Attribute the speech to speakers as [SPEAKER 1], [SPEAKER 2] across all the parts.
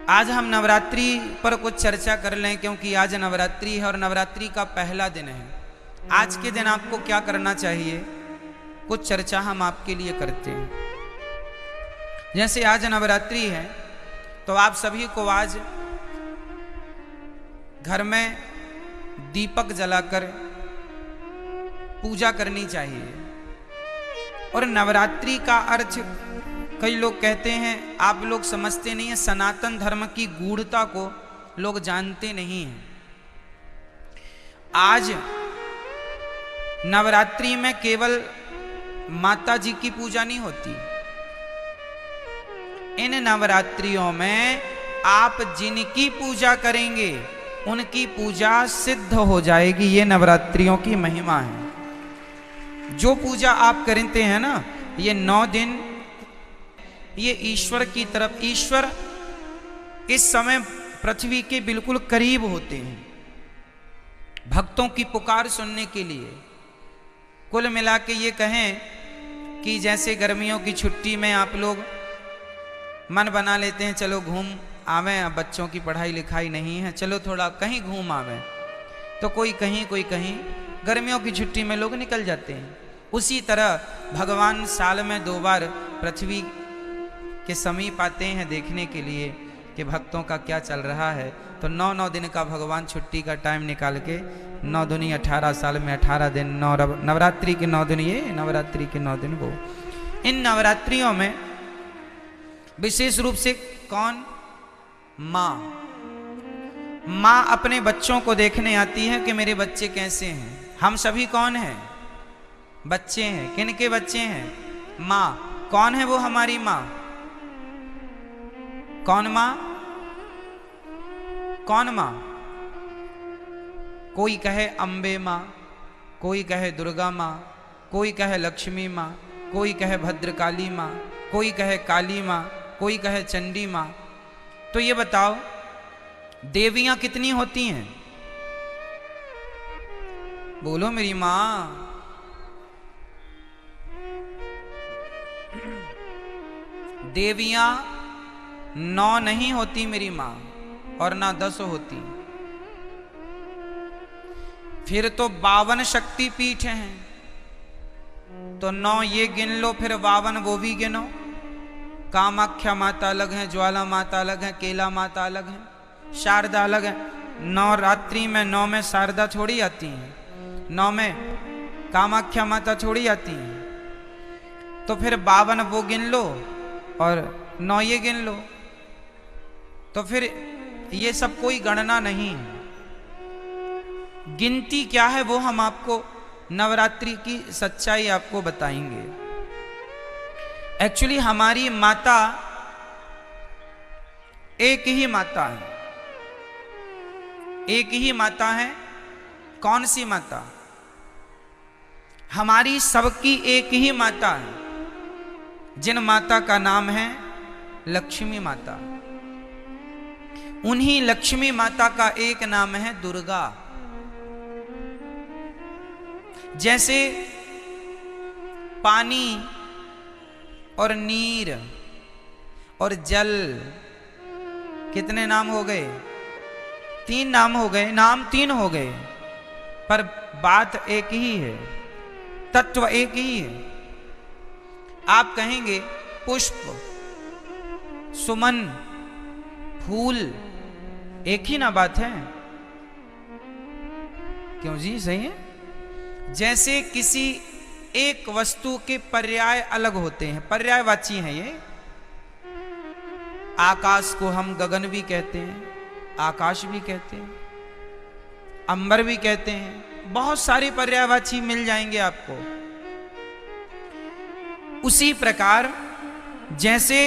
[SPEAKER 1] आज हम नवरात्रि पर कुछ चर्चा कर लें, क्योंकि आज नवरात्रि है और नवरात्रि का पहला दिन है। आज के दिन आपको क्या करना चाहिए, कुछ चर्चा हम आपके लिए करते हैं। जैसे आज नवरात्रि है तो आप सभी को आज घर में दीपक जलाकर पूजा करनी चाहिए। और नवरात्रि का अर्थ कई लोग कहते हैं, आप लोग समझते नहीं हैं, सनातन धर्म की गूढ़ता को लोग जानते नहीं हैं। आज नवरात्रि में केवल माता जी की पूजा नहीं होती। इन नवरात्रियों में आप जिनकी पूजा करेंगे उनकी पूजा सिद्ध हो जाएगी। ये नवरात्रियों की महिमा है। जो पूजा आप करते हैं ना, ये 9 दिन ये ईश्वर की तरफ, ईश्वर इस समय पृथ्वी के बिल्कुल करीब होते हैं भक्तों की पुकार सुनने के लिए। कुल मिला के ये कहें कि जैसे गर्मियों की छुट्टी में आप लोग मन बना लेते हैं, चलो घूम आवें, अब बच्चों की पढ़ाई लिखाई नहीं है, चलो थोड़ा कहीं घूम आवें, तो कोई कहीं कोई कहीं गर्मियों की छुट्टी में लोग निकल जाते हैं। उसी तरह भगवान साल में 2 बार पृथ्वी के समीप आते हैं देखने के लिए कि भक्तों का क्या चल रहा है। तो 9 दिन का भगवान छुट्टी का टाइम निकाल के 9 दूनी 18 साल में 18 दिन, नवरात्रि के 9 दिन ये, नवरात्रि के 9 दिन वो। इन नवरात्रियों में विशेष रूप से कौन? माँ अपने बच्चों को देखने आती है कि मेरे बच्चे कैसे हैं। हम सभी कौन हैं? बच्चे हैं। किन के बच्चे हैं? माँ। कौन है वो हमारी माँ? कौन माँ? कौन माँ? कोई कहे अम्बे माँ, कोई कहे दुर्गा माँ, कोई कहे लक्ष्मी माँ, कोई कहे भद्रकाली माँ, कोई कहे काली माँ, कोई कहे चंडी माँ। तो ये बताओ, देवियां कितनी होती हैं? बोलो मेरी माँ। देवियां 9 नहीं होती मेरी माँ, और ना 10 होती। फिर तो 52 शक्ति पीठ हैं। तो 9 ये गिन लो, फिर 52 वो भी गिनो। कामाख्या माता अलग है, ज्वाला माता अलग है, केला माता अलग है, शारदा अलग है। नवरात्रि में 9 में शारदा थोड़ी आती है, 9 में कामाख्या माता थोड़ी आती है। तो फिर 52 वो गिन लो और 9 ये गिन लो। तो फिर ये सब कोई गणना नहीं है। गिनती क्या है वो हम आपको नवरात्रि की सच्चाई आपको बताएंगे। एक्चुअली हमारी माता एक ही माता है, एक ही माता है। कौन सी माता? हमारी सबकी एक ही माता है, जिन माता का नाम है लक्ष्मी माता। उन्हीं लक्ष्मी माता का एक नाम है दुर्गा। जैसे पानी और नीर और जल, कितने नाम हो गए? 3 नाम हो गए। नाम 3 हो गए, पर बात एक ही है, तत्व एक ही है। आप कहेंगे पुष्प, सुमन, फूल, एक ही ना बात है। क्यों जी? सही है। जैसे किसी एक वस्तु के पर्याय अलग होते हैं, पर्यायवाची हैं ये। आकाश को हम गगन भी कहते हैं, आकाश भी कहते हैं, अंबर भी कहते हैं। बहुत सारे पर्यायवाची मिल जाएंगे आपको। उसी प्रकार जैसे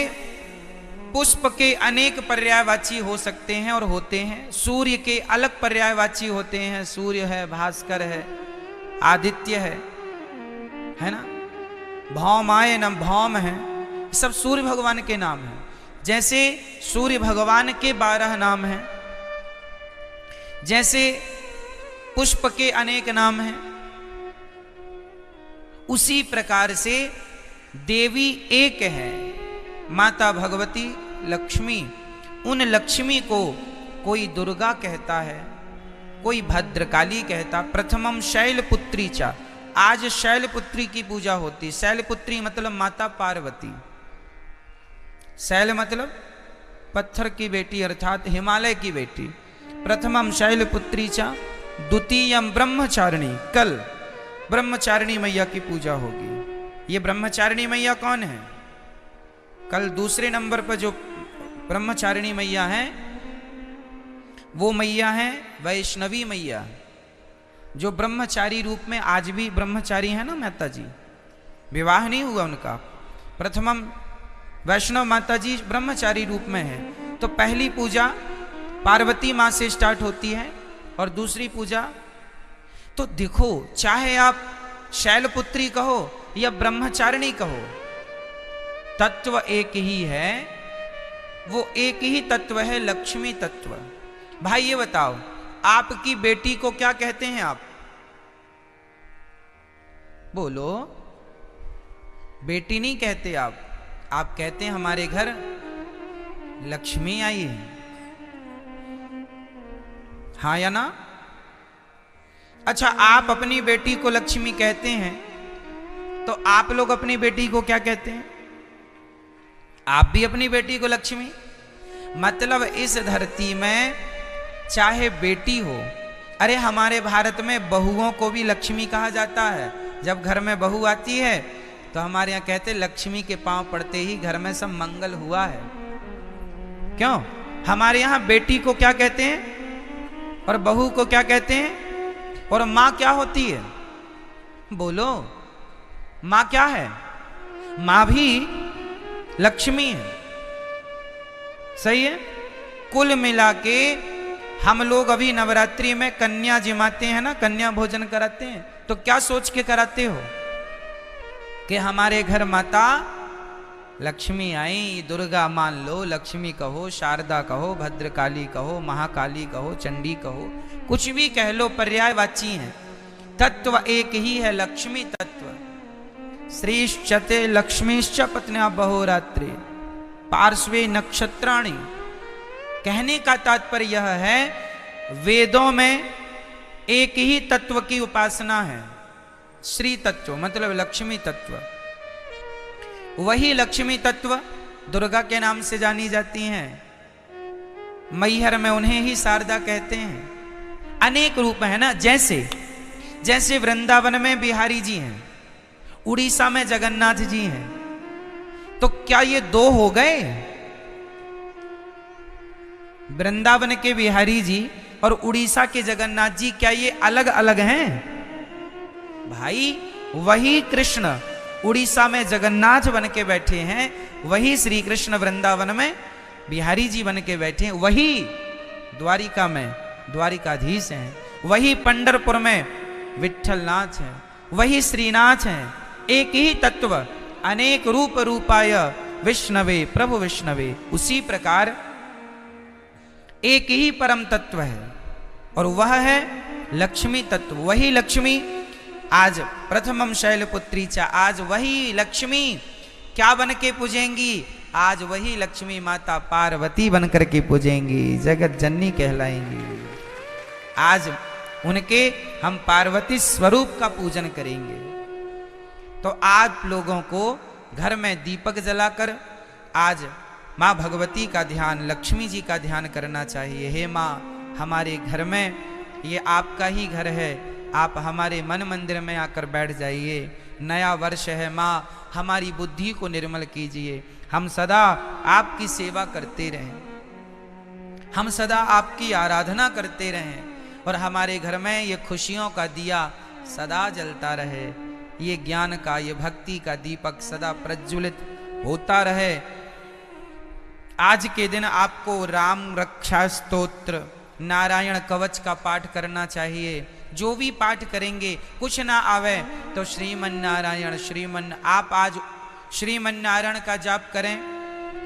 [SPEAKER 1] पुष्प के अनेक पर्यायवाची हो सकते हैं और होते हैं, सूर्य के अलग पर्यायवाची होते हैं। सूर्य है, भास्कर है, आदित्य है ना, भौमाय न भौम है, सब सूर्य भगवान के नाम हैं। जैसे सूर्य भगवान के 12 नाम हैं, जैसे पुष्प के अनेक नाम हैं, उसी प्रकार से देवी एक है। माता भगवती लक्ष्मी, उन लक्ष्मी को कोई दुर्गा कहता है, कोई भद्रकाली कहता। प्रथमम शैलपुत्री चा, आज शैलपुत्री की पूजा होती। शैलपुत्री मतलब माता पार्वती। शैल मतलब पत्थर की बेटी अर्थात हिमालय की बेटी। प्रथमम शैलपुत्री चा द्वितीयम ब्रह्मचारिणी, कल ब्रह्मचारिणी मैया की पूजा होगी। ये ब्रह्मचारिणी मैया कौन है? कल दूसरे नंबर पर जो ब्रह्मचारिणी मैया है वो मैया है वैष्णवी मैया, जो ब्रह्मचारी रूप में आज भी ब्रह्मचारी है ना माता जी, विवाह नहीं हुआ उनका। प्रथमम वैष्णव माता जी ब्रह्मचारी रूप में है। तो पहली पूजा पार्वती माँ से स्टार्ट होती है और दूसरी पूजा, तो देखो चाहे आप शैलपुत्री कहो या ब्रह्मचारिणी कहो, तत्व एक ही है। वो एक ही तत्व है, लक्ष्मी तत्व। भाई ये बताओ, आपकी बेटी को क्या कहते हैं आप? बोलो। बेटी नहीं कहते आप कहते हैं हमारे घर लक्ष्मी आई है। हाँ या ना? अच्छा, आप अपनी बेटी को लक्ष्मी कहते हैं, तो आप लोग अपनी बेटी को क्या कहते हैं? आप भी अपनी बेटी को लक्ष्मी। मतलब इस धरती में चाहे बेटी हो, अरे हमारे भारत में बहुओं को भी लक्ष्मी कहा जाता है। जब घर में बहू आती है तो हमारे यहाँ कहते लक्ष्मी के पांव पड़ते ही घर में सब मंगल हुआ है। क्यों? हमारे यहाँ बेटी को क्या कहते हैं और बहू को क्या कहते हैं? और माँ क्या होती है? बोलो, माँ क्या है? माँ भी लक्ष्मी है। सही है। कुल मिला के हम लोग अभी नवरात्रि में कन्या जिमाते हैं ना, कन्या भोजन कराते हैं, तो क्या सोच के कराते हो कि हमारे घर माता लक्ष्मी आई। दुर्गा मान लो, लक्ष्मी कहो, शारदा कहो, भद्रकाली कहो, महाकाली कहो, चंडी कहो, कुछ भी कह लो, पर्यायवाची हैं। तत्व एक ही है, लक्ष्मी तत्व। श्रीश्चते लक्ष्मीश्च पत्न्या बहोरात्रि पार्श्वे नक्षत्राणि। कहने का तात्पर्य यह है, वेदों में एक ही तत्व की उपासना है, श्री तत्व मतलब लक्ष्मी तत्व। वही लक्ष्मी तत्व दुर्गा के नाम से जानी जाती हैं। मैहर में उन्हें ही शारदा कहते हैं। अनेक रूप है ना, जैसे वृंदावन में बिहारी जी हैं, उड़ीसा में जगन्नाथ जी हैं, तो क्या ये दो हो गए? वृंदावन के बिहारी जी और उड़ीसा के जगन्नाथ जी क्या ये अलग अलग हैं? भाई वही कृष्ण उड़ीसा में जगन्नाथ बन के बैठे हैं, वही श्री कृष्ण वृंदावन में बिहारी जी बन के बैठे हैं, वही द्वारिका में द्वारिकाधीश हैं, वही पंढरपुर में विठलनाथ हैं, वही श्रीनाथ हैं। एक ही तत्व, अनेक रूप रूपाय विष्णवे प्रभु विष्णवे। उसी प्रकार एक ही परम तत्व है और वह है लक्ष्मी तत्व। वही लक्ष्मी आज प्रथमम शैलपुत्री चा, आज वही लक्ष्मी क्या बन के पूजेंगी? आज वही लक्ष्मी माता पार्वती बन करके पूजेंगी, जगत जननी कहलाएंगी। आज उनके हम पार्वती स्वरूप का पूजन करेंगे। तो आप लोगों को घर में दीपक जलाकर आज माँ भगवती का ध्यान, लक्ष्मी जी का ध्यान करना चाहिए। हे माँ, हमारे घर में ये आपका ही घर है, आप हमारे मन मंदिर में आकर बैठ जाइए। नया वर्ष है माँ, हमारी बुद्धि को निर्मल कीजिए। हम सदा आपकी सेवा करते रहें, हम सदा आपकी आराधना करते रहें और हमारे घर में ये खुशियों का दिया सदा जलता रहे, ये ज्ञान का, ये भक्ति का दीपक सदा प्रज्वलित होता रहे। आज के दिन आपको राम रक्षा स्तोत्र, नारायण कवच का पाठ करना चाहिए। जो भी पाठ करेंगे, कुछ ना आवे तो श्रीमन नारायण आप आज श्रीमन नारायण का जाप करें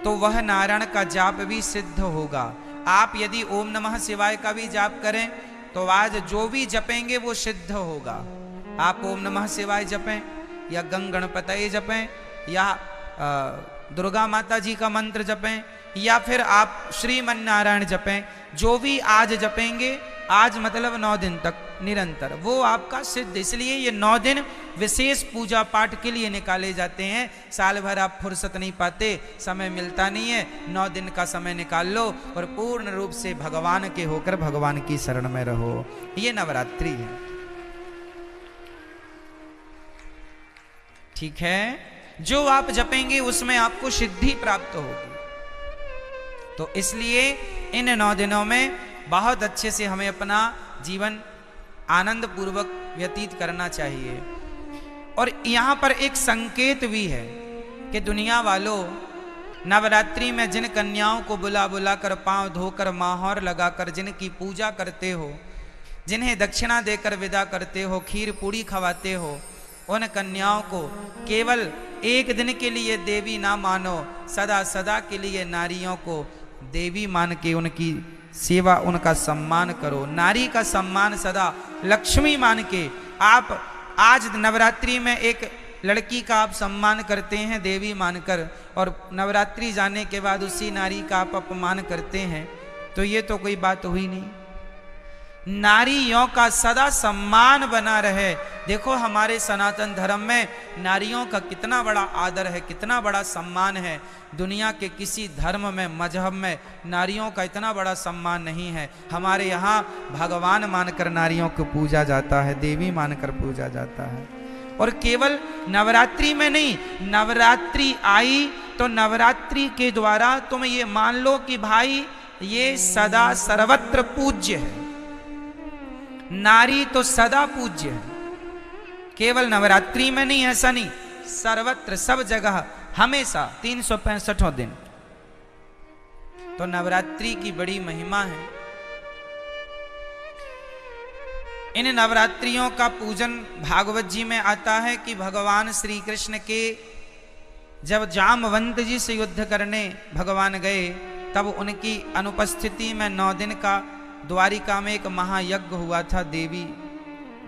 [SPEAKER 1] तो वह नारायण का जाप भी सिद्ध होगा। आप यदि ओम नमः शिवाय का भी जाप करें तो आज जो भी जपेंगे वो सिद्ध होगा। आप ओम नमः शिवाय जपें या गंग गणपतये जपें या दुर्गा माता जी का मंत्र जपें या फिर आप श्रीमन्नारायण जपें, जो भी आज जपेंगे, आज मतलब 9 दिन तक निरंतर, वो आपका सिद्ध। इसलिए ये 9 दिन विशेष पूजा पाठ के लिए निकाले जाते हैं। साल भर आप फुर्सत नहीं पाते, समय मिलता नहीं है, 9 दिन का समय निकाल लो और पूर्ण रूप से भगवान के होकर भगवान की शरण में रहो। ये नवरात्रि है, ठीक है। जो आप जपेंगे उसमें आपको सिद्धि प्राप्त होगी। तो इसलिए इन 9 दिनों में बहुत अच्छे से हमें अपना जीवन आनंद पूर्वक व्यतीत करना चाहिए। और यहाँ पर एक संकेत भी है कि दुनिया वालों, नवरात्रि में जिन कन्याओं को बुला बुला कर, पांव धोकर, माहौर लगाकर जिनकी पूजा करते हो, जिन्हें दक्षिणा देकर विदा करते हो, खीर पूड़ी खवाते हो, उन कन्याओं को केवल एक दिन के लिए देवी ना मानो, सदा सदा के लिए नारियों को देवी मान के उनकी सेवा, उनका सम्मान करो। नारी का सम्मान सदा लक्ष्मी मान के आप आज नवरात्रि में एक लड़की का आप सम्मान करते हैं देवी मानकर, और नवरात्रि जाने के बाद उसी नारी का आप अपमान करते हैं, तो ये तो कोई बात हुई नहीं। नारियों का सदा सम्मान बना रहे। देखो हमारे सनातन धर्म में नारियों का कितना बड़ा आदर है, कितना बड़ा सम्मान है। दुनिया के किसी धर्म में, मजहब में नारियों का इतना बड़ा सम्मान नहीं है। हमारे यहाँ भगवान मानकर नारियों को पूजा जाता है, देवी मानकर पूजा जाता है। और केवल नवरात्रि में नहीं, नवरात्रि आई तो नवरात्रि के द्वारा तुम ये मान लो कि भाई ये सदा सर्वत्र पूज्य है। नारी तो सदा पूज्य है, केवल नवरात्रि में नहीं, ऐसा नहीं, सर्वत्र, सब जगह, हमेशा 365 दिन। तो नवरात्रि की बड़ी महिमा है। इन नवरात्रियों का पूजन भागवत जी में आता है कि भगवान श्री कृष्ण के जब जामवंत जी से युद्ध करने भगवान गए, तब उनकी अनुपस्थिति में 9 दिन का द्वारिका में एक महायज्ञ हुआ था देवी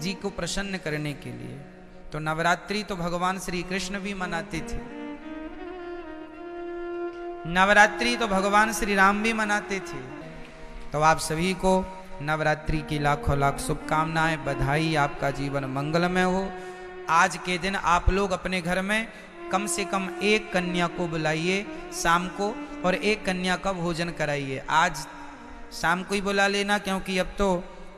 [SPEAKER 1] जी को प्रसन्न करने के लिए। तो नवरात्रि तो भगवान श्री कृष्ण भी मनाते थे, नवरात्रि तो भगवान श्री राम भी मनाते थे। तो आप सभी को नवरात्रि की लाखों लाख शुभकामनाएं, बधाई, आपका जीवन मंगलमय हो। आज के दिन आप लोग अपने घर में कम से कम एक कन्या को बुलाइए शाम को, और एक कन्या का भोजन कराइए। आज शाम को ही बुला लेना, क्योंकि अब तो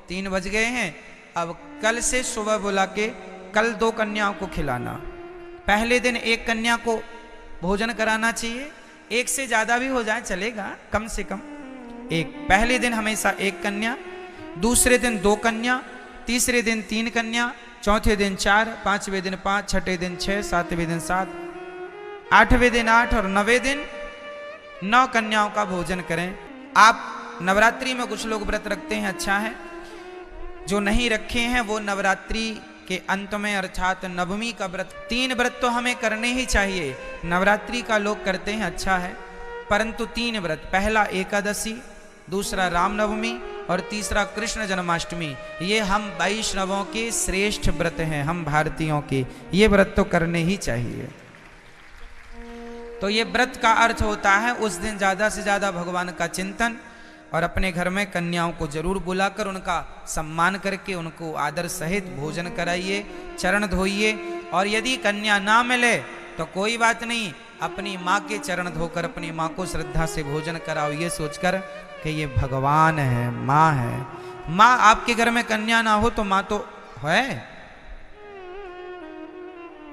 [SPEAKER 1] 3 बज गए हैं। अब कल से सुबह बुला के कल 2 कन्याओं को खिलाना। पहले दिन एक कन्या को भोजन कराना चाहिए, एक से ज्यादा भी हो जाए चलेगा, कम से कम एक। पहले दिन हमेशा एक कन्या, दूसरे दिन 2 कन्या, तीसरे दिन 3 कन्या, चौथे दिन 4, 5वें दिन 5, छठे दिन 6, 7वें दिन 7, 8वें दिन 8 और 9वें दिन 9 कन्याओं का भोजन करें। आप नवरात्रि में कुछ लोग व्रत रखते हैं, अच्छा है। जो नहीं रखे हैं वो नवरात्रि के अंत में अर्थात नवमी का व्रत, 3 व्रत तो हमें करने ही चाहिए। नवरात्रि का लोग करते हैं, अच्छा है, परंतु 3 व्रत, पहला एकादशी, दूसरा रामनवमी और तीसरा कृष्ण जन्माष्टमी, ये हम वैष्णवों के श्रेष्ठ व्रत हैं, हम भारतीयों के, ये व्रत तो करने ही चाहिए। तो ये व्रत का अर्थ होता है उस दिन ज्यादा से ज्यादा भगवान का चिंतन, और अपने घर में कन्याओं को जरूर बुलाकर उनका सम्मान करके उनको आदर सहित भोजन कराइए, चरण धोइए। और यदि कन्या ना मिले तो कोई बात नहीं, अपनी माँ के चरण धोकर अपनी माँ को श्रद्धा से भोजन कराओ, ये सोचकर कि ये भगवान है, माँ है। माँ आपके घर में कन्या ना हो तो माँ तो है,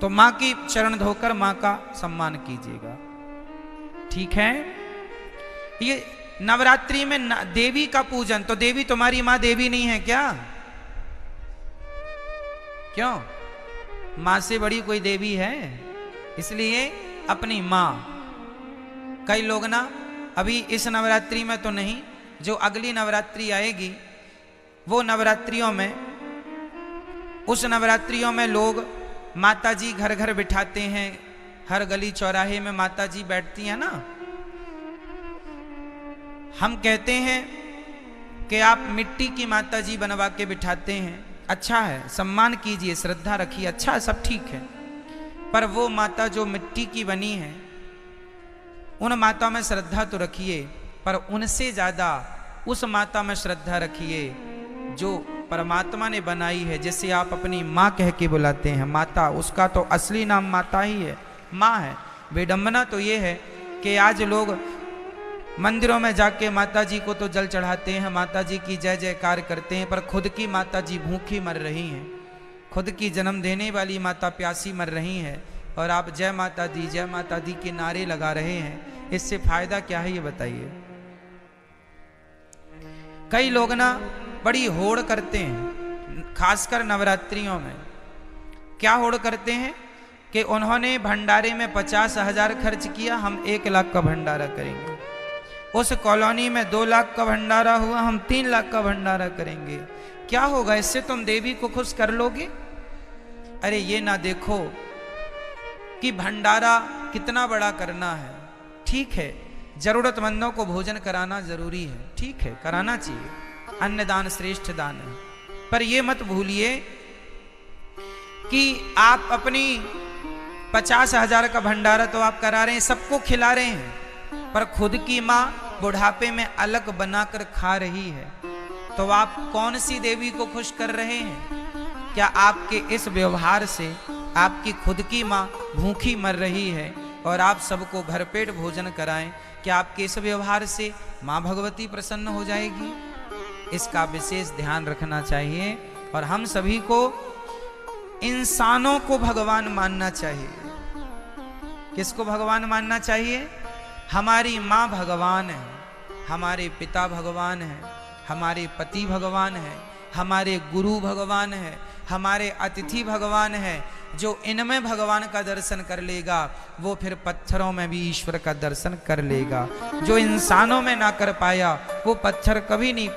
[SPEAKER 1] तो माँ की चरण धोकर माँ का सम्मान कीजिएगा, ठीक है। ये नवरात्रि में देवी का पूजन, तो देवी तुम्हारी माँ देवी नहीं है क्या? क्यों? माँ से बड़ी कोई देवी है? इसलिए अपनी माँ। कई लोग ना अभी इस नवरात्रि में तो नहीं, जो अगली नवरात्रि आएगी वो नवरात्रियों में, उस नवरात्रियों में लोग माता जी घर घर बिठाते हैं, हर गली चौराहे में माता जी बैठती हैं ना। हम कहते हैं कि आप मिट्टी की माता जी बनवा के बिठाते हैं, अच्छा है, सम्मान कीजिए, श्रद्धा रखिए, अच्छा है, सब ठीक है। पर वो माता जो मिट्टी की बनी है उन माता में श्रद्धा तो रखिए, पर उनसे ज़्यादा उस माता में श्रद्धा रखिए जो परमात्मा ने बनाई है, जिसे आप अपनी माँ कह के बुलाते हैं। माता, उसका तो असली नाम माता ही है, माँ है। विडंबना तो ये है कि आज लोग मंदिरों में जाके माता जी को तो जल चढ़ाते हैं, माता जी की जय जयकार करते हैं, पर खुद की माता जी भूखी मर रही हैं, खुद की जन्म देने वाली माता प्यासी मर रही है, और आप जय माता दी के नारे लगा रहे हैं। इससे फायदा क्या है ये बताइए। कई लोग ना बड़ी होड़ करते हैं, खासकर नवरात्रियों में। क्या होड़ करते हैं कि उन्होंने भंडारे में 50,000 खर्च किया, हम 1 लाख का भंडारा करेंगे। उस कॉलोनी में 2 लाख का भंडारा हुआ, हम 3 लाख का भंडारा करेंगे। क्या होगा, इससे तुम देवी को खुश कर लोगे? अरे ये ना देखो कि भंडारा कितना बड़ा करना है। ठीक है, जरूरतमंदों को भोजन कराना जरूरी है, ठीक है, कराना चाहिए, अन्नदान श्रेष्ठ दान है। पर ये मत भूलिए कि आप अपनी 50,000 का भंडारा तो आप करा रहे हैं, सबको खिला रहे हैं, पर खुद की माँ बुढ़ापे में अलग बनाकर खा रही है, तो आप कौन सी देवी को खुश कर रहे हैं? क्या आपके इस व्यवहार से आपकी खुद की माँ भूखी मर रही है और आप सबको भरपेट भोजन कराएं, क्या आपके इस व्यवहार से माँ भगवती प्रसन्न हो जाएगी? इसका विशेष ध्यान रखना चाहिए। और हम सभी को इंसानों को भगवान मानना चाहिए। किसको भगवान मानना चाहिए? हमारी माँ भगवान है, हमारे पिता भगवान है, हमारे पति भगवान है, हमारे गुरु भगवान है, हमारे अतिथि भगवान है। जो इनमें भगवान का दर्शन कर लेगा वो फिर पत्थरों में भी ईश्वर का दर्शन कर लेगा। जो इंसानों में ना कर पाया वो पत्थर कभी नहीं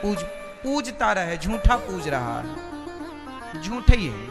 [SPEAKER 1] पूजता रहे, झूठा पूज रहा है, झूठा ही है।